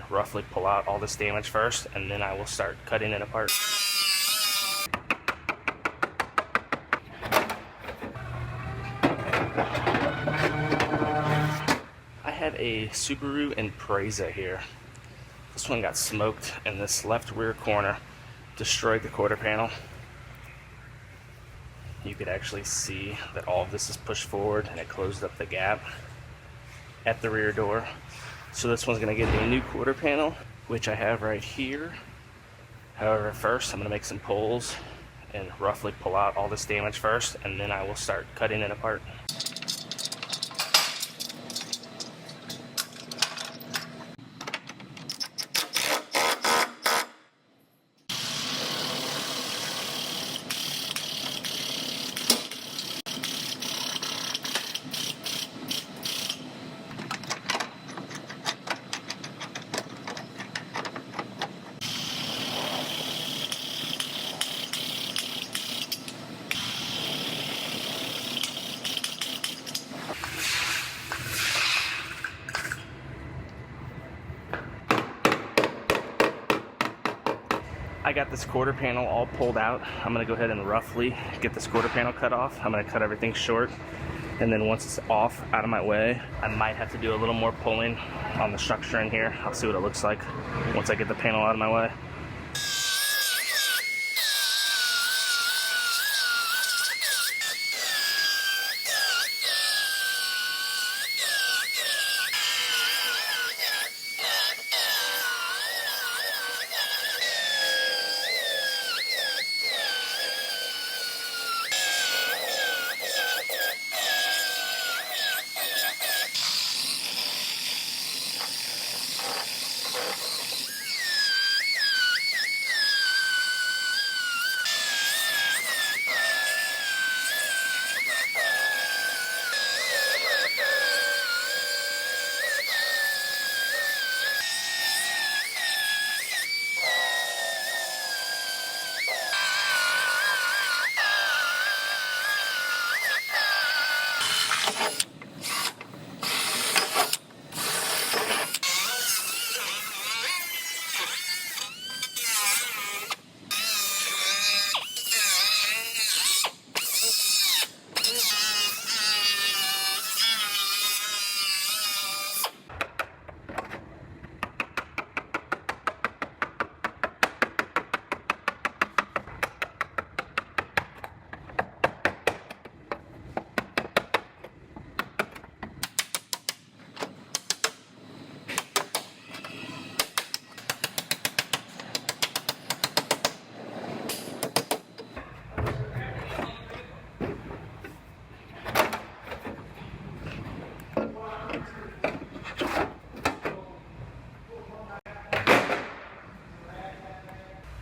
roughly pull out all this damage first, and then I will start cutting it apart. I have a Subaru Impreza here. This one got smoked in this left rear corner, destroyed the quarter panel. You could actually see that all of this is pushed forward and it closed up the gap at the rear door. So this one's going to get a new quarter panel, which I have right here. However, first I'm going to make some pulls and roughly pull out all this damage first, and then I will start cutting it apart. I got this quarter panel all pulled out. I'm going to go ahead and roughly get this quarter panel cut off. I'm going to cut everything short, and then once it's off, out of my way, I might have to do a little more pulling on the structure in here. I'll see what it looks like once I get the panel out of my way.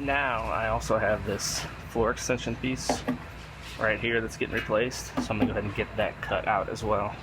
Now I also have this floor extension piece right here that's getting replaced, so I'm going to go ahead and get that cut out as well.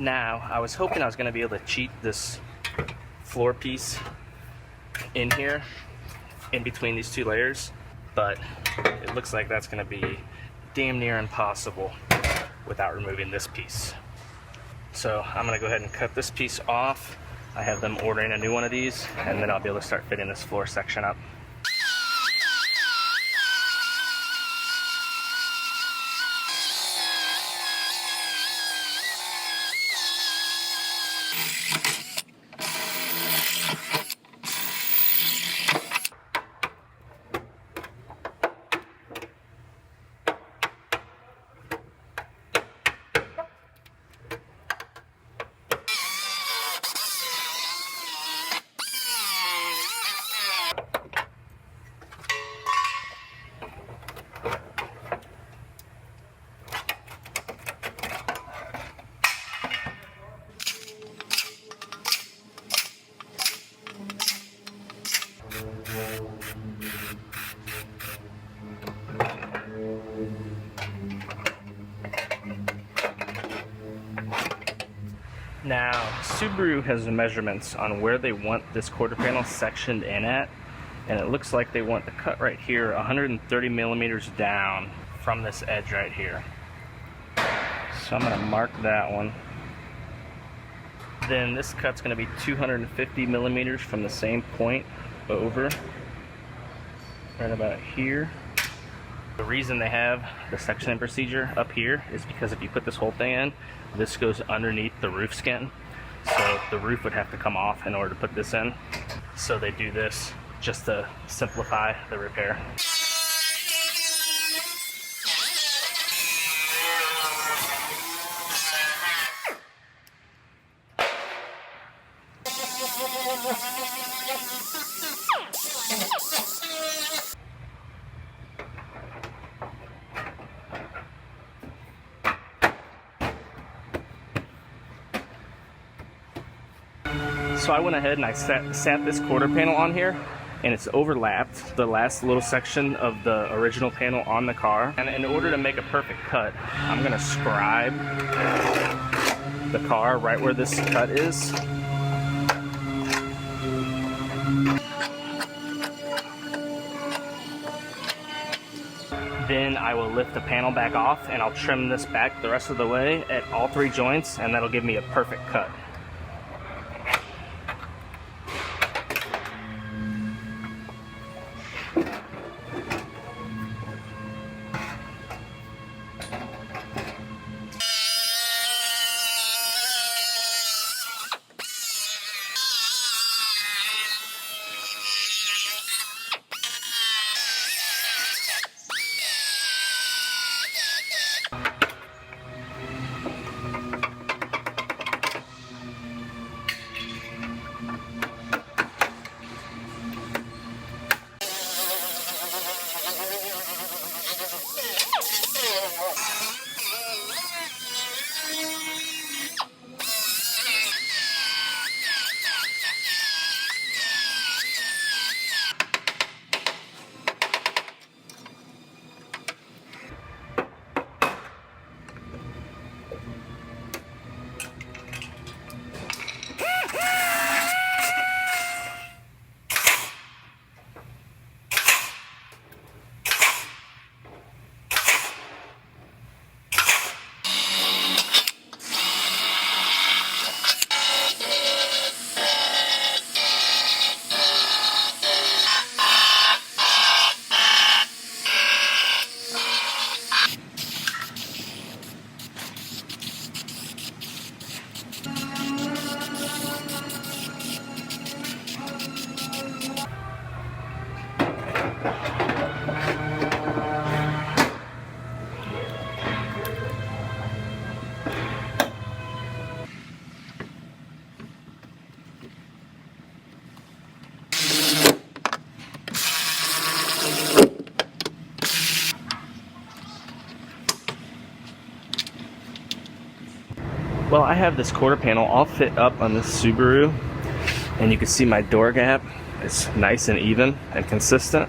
Now, I was hoping I was going to be able to cheat this floor piece in here, in between these two layers, but it looks like that's going to be damn near impossible without removing this piece. So I'm going to go ahead and cut this piece off. I have them ordering a new one of these, and then I'll be able to start fitting this floor section up. Subaru has the measurements on where they want this quarter panel sectioned in at, and it looks like they want the cut right here 130 millimeters down from this edge right here. So I'm going to mark that one. Then this cut's going to be 250 millimeters from the same point over, right about here. The reason they have the sectioning procedure up here is because if you put this whole thing in, this goes underneath the roof skin. So the roof would have to come off in order to put this in. So they do this just to simplify the repair. So I went ahead and I sat this quarter panel on here, and it's overlapped the last little section of the original panel on the car. And in order to make a perfect cut, I'm gonna scribe the car right where this cut is. Then I will lift the panel back off and I'll trim this back the rest of the way at all 3 joints, and that'll give me a perfect cut. Well, I have this quarter panel all fit up on this Subaru, and you can see my door gap is nice and even and consistent,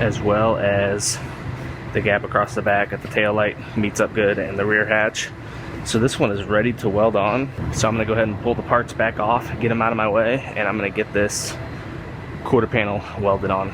as well as the gap across the back at the tail light meets up good, and the rear hatch. So this one is ready to weld on. So I'm gonna go ahead and pull the parts back off, get them out of my way, and I'm gonna get this quarter panel welded on.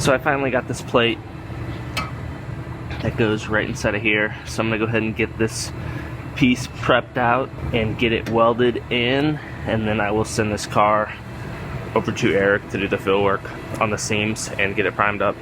So I finally got this plate that goes right inside of here. So I'm gonna go ahead and get this piece prepped out and get it welded in, and then I will send this car over to Eric to do the fill work on the seams and get it primed up.